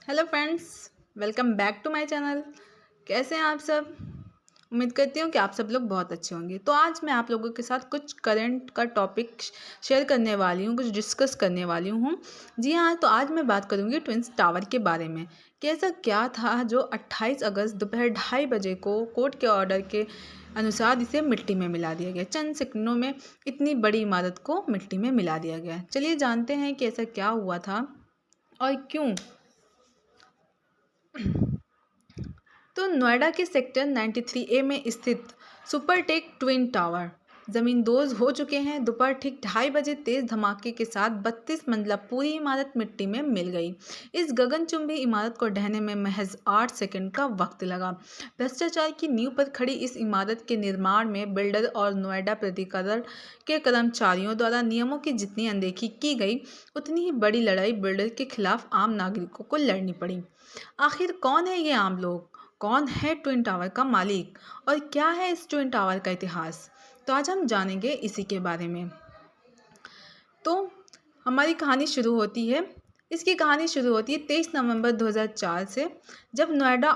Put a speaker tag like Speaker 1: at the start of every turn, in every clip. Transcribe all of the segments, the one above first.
Speaker 1: Hello friends, welcome back to my channel. कैसे हैं आप सब? उम्मीद करती हूँ कि आप सब लोग बहुत अच्छे होंगे। तो आज मैं आप लोगों के साथ कुछ करंट का टॉपिक शेयर करने वाली हूँ, कुछ डिस्कस करने वाली हूँ। जी हाँ, तो आज मैं बात करूँगी ट्विंस टावर के बारे में कि ऐसा क्या था जो 28 अगस्त दोपहर 2:30 बजे को कोर्ट के ऑर्डर के अनुसार इसे मिट्टी में मिला दिया गया। चंद सेकंडों में इतनी बड़ी इमारत को मिट्टी में मिला दिया गया। चलिए जानते हैं कि ऐसा क्या हुआ था और क्यों। तो नोएडा के सेक्टर 93A में स्थित सुपरटेक ट्विन टावर ज़मींदोज़ हो चुके हैं। दोपहर ठीक 2:30 बजे तेज़ धमाके के साथ 32 मंजिला पूरी इमारत मिट्टी में मिल गई। इस गगनचुंबी इमारत को ढहने में महज 8 सेकंड का वक्त लगा। भ्रष्टाचार की नींव पर खड़ी इस इमारत के निर्माण में बिल्डर और नोएडा प्राधिकरण के कर्मचारियों द्वारा नियमों की जितनी अनदेखी की गई, उतनी ही बड़ी लड़ाई बिल्डर के खिलाफ आम नागरिकों को लड़नी पड़ी। आखिर कौन है ये आम लोग? कौन है ट्विन टावर का मालिक और क्या है इस ट्विन टावर का इतिहास? तो आज हम जानेंगे इसी के बारे में। तो हमारी कहानी शुरू होती है इसकी कहानी शुरू होती है 23 नवंबर 2004 से, जब नोएडा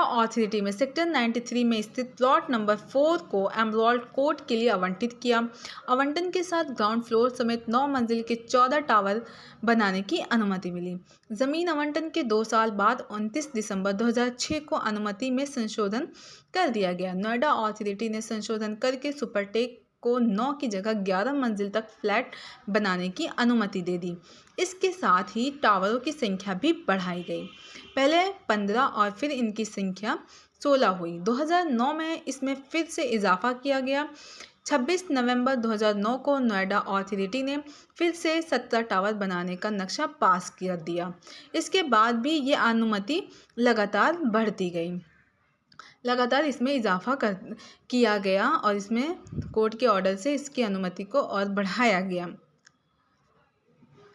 Speaker 1: ऑथोरिटी में सेक्टर 93 में स्थित प्लॉट नंबर 4 को एमराल्ड कोर्ट के लिए आवंटित किया। आवंटन के साथ ग्राउंड फ्लोर समेत 9 मंजिल के 14 टावर बनाने की अनुमति मिली। ज़मीन आवंटन के 2 साल बाद 29 दिसंबर 2006 को अनुमति में संशोधन कर दिया गया। नोएडा ऑथोरिटी ने संशोधन करके सुपरटेक को 9 की जगह 11 मंजिल तक फ्लैट बनाने की अनुमति दे दी। इसके साथ ही टावरों की संख्या भी बढ़ाई गई। पहले 15 और फिर इनकी संख्या 16 हुई। 2009 में इसमें फिर से इजाफा किया गया। 26 नवंबर 2009 को नोएडा ऑथोरिटी ने फिर से 17 टावर बनाने का नक्शा पास कर दिया। इसके बाद भी ये अनुमति लगातार बढ़ती गई। लगातार इसमें इजाफा किया गया और इसमें कोर्ट के ऑर्डर से इसकी अनुमति को और बढ़ाया गया।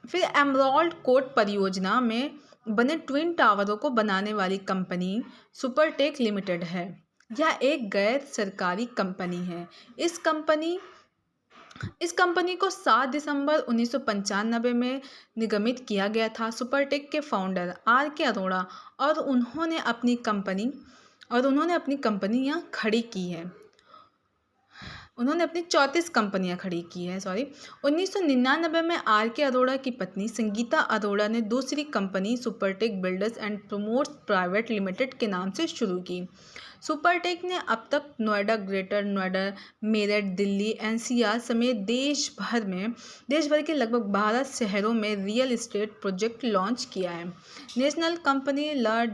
Speaker 1: फिर एमराल्ड कोर्ट परियोजना में बने ट्विन टावरों को बनाने वाली कंपनी सुपरटेक लिमिटेड है। यह एक गैर सरकारी कंपनी है। इस कंपनी को 7 दिसंबर 1995 में निगमित किया गया था। सुपरटेक के फाउंडर R.K. अरोड़ा और उन्होंने अपनी कंपनियां खड़ी की हैं। उन्होंने अपनी 34 कंपनियां खड़ी की हैं। 1999 में R.K. अरोड़ा की पत्नी संगीता अरोड़ा ने दूसरी company Supertech builders and promotes private limited के नाम से शुरू की। सुपरटेक ने अब तक नोएडा, ग्रेटर नोएडा, मेरठ, दिल्ली, NCR समेत देश भर के लगभग 12 शहरों में रियल एस्टेट प्रोजेक्ट लॉन्च किया है। नेशनल कंपनी लॉ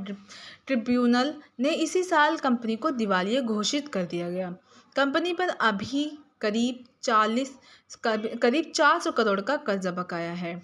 Speaker 1: ट्रिब्यूनल ने इसी साल कंपनी को दिवालिया घोषित कर दिया गया। कंपनी पर अभी करीब 400 करोड़ का कर्जा बकाया है।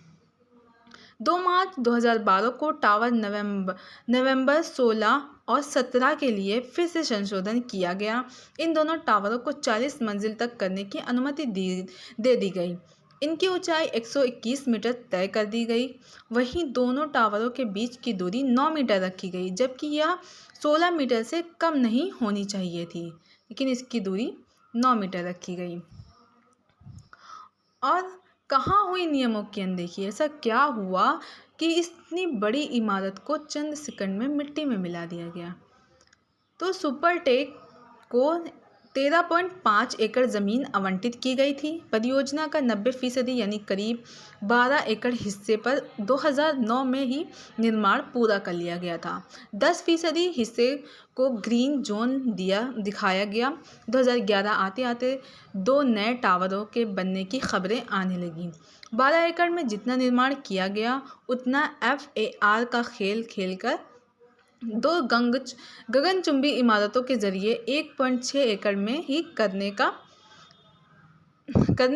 Speaker 1: 2 मार्च 2012 को टावर नवंबर 16 और 17 के लिए फिर से संशोधन किया गया। इन दोनों टावरों को 40 मंजिल तक करने की अनुमति दे दी गई। इनकी ऊंचाई 121 मीटर तय कर दी गई। वहीं दोनों टावरों के बीच की दूरी 9 मीटर रखी गई, जबकि यह 16 मीटर से कम नहीं होनी चाहिए थी, लेकिन इसकी दूरी 9 मीटर रखी गई। और कहाँ हुई नियमों की अनदेखी? ऐसा क्या हुआ कि इतनी बड़ी इमारत को चंद सेकंड में मिट्टी में मिला दिया गया? तो सुपरटेक को 13.5 एकड़ ज़मीन आवंटित की गई थी। परियोजना का 90% यानी करीब 12 एकड़ हिस्से पर 2009 में ही निर्माण पूरा कर लिया गया था। 10% हिस्से को ग्रीन जोन दिखाया गया। 2011 आते आते 2 नए टावरों के बनने की खबरें आने लगीं। 12 एकड़ में जितना निर्माण किया गया, उतना FAR का खेल खेलकर 2 गगनचुंबी इमारतों के जरिए 1.6 एकड़ में ही करने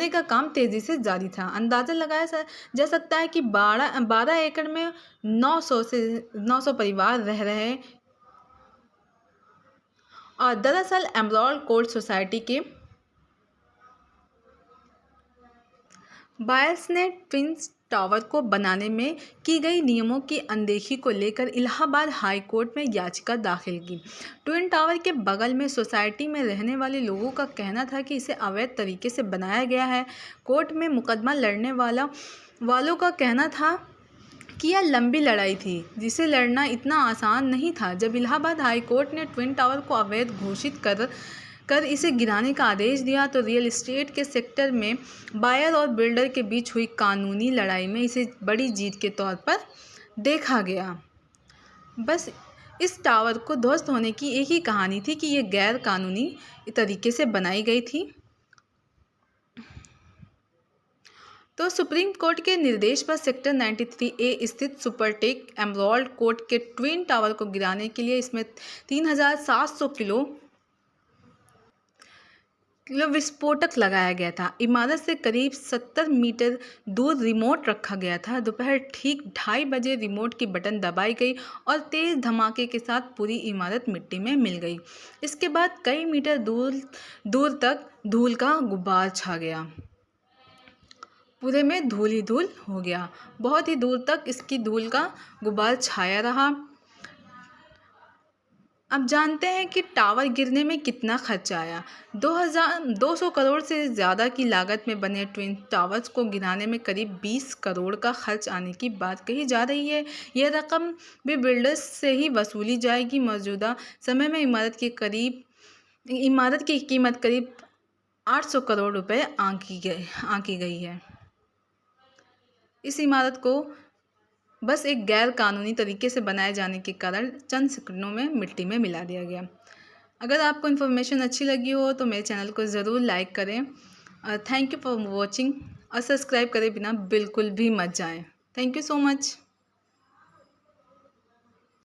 Speaker 1: का काम तेजी से जारी था। अंदाज़ा लगाया जा सकता है कि 12 एकड़ में 900 परिवार रह रहे। और दरअसल एमराल्ड कोर्ट सोसाइटी के बायर्स ने ट्विंस टावर को बनाने में की गई नियमों की अनदेखी को लेकर इलाहाबाद हाई कोर्ट में याचिका दाखिल की। ट्विन टावर के बगल में सोसाइटी में रहने वाले लोगों का कहना था कि इसे अवैध तरीके से बनाया गया है। कोर्ट में मुकदमा लड़ने वालों का कहना था कि यह लंबी लड़ाई थी जिसे लड़ना इतना आसान नहीं था। जब इलाहाबाद हाई कोर्ट ने ट्विन टावर को अवैध घोषित कर इसे गिराने का आदेश दिया तो रियल एस्टेट के सेक्टर में बायर और बिल्डर के बीच हुई कानूनी लड़ाई में इसे बड़ी जीत के तौर पर देखा गया। बस इस टावर को ध्वस्त होने की एक ही कहानी थी कि ये गैर कानूनी तरीके से बनाई गई थी। तो सुप्रीम कोर्ट के निर्देश पर सेक्टर 93A स्थित सुपरटेक एमराल्ड कोर्ट के ट्विन टावर को गिराने के लिए इसमें 3700 किलो विस्फोटक लगाया गया था। इमारत से करीब 70 मीटर दूर रिमोट रखा गया था। दोपहर ठीक 2:30 बजे रिमोट की बटन दबाई गई और तेज धमाके के साथ पूरी इमारत मिट्टी में मिल गई। इसके बाद कई मीटर दूर तक धूल का गुब्बार छा गया। पूरे में धूल ही धूल हो गया। बहुत ही दूर तक इसकी धूल का गुब्बार छाया रहा। अब जानते हैं कि टावर गिरने में कितना खर्चा आया। 200 करोड़ से ज़्यादा की लागत में बने ट्विन टावर्स को गिराने में करीब 20 करोड़ का खर्च आने की बात कही जा रही है। यह रकम भी बिल्डर्स से ही वसूली जाएगी। मौजूदा समय में इमारत की कीमत करीब 800 करोड़ रुपए आंकी गई है। इस इमारत को बस एक गैर कानूनी तरीके से बनाए जाने के कारण चंद सेकंडों में मिट्टी में मिला दिया गया। अगर आपको इन्फॉर्मेशन अच्छी लगी हो तो मेरे चैनल को ज़रूर लाइक करें। थैंक यू फॉर वॉचिंग और सब्सक्राइब करे बिना बिल्कुल भी मत जाएं। Thank you so much.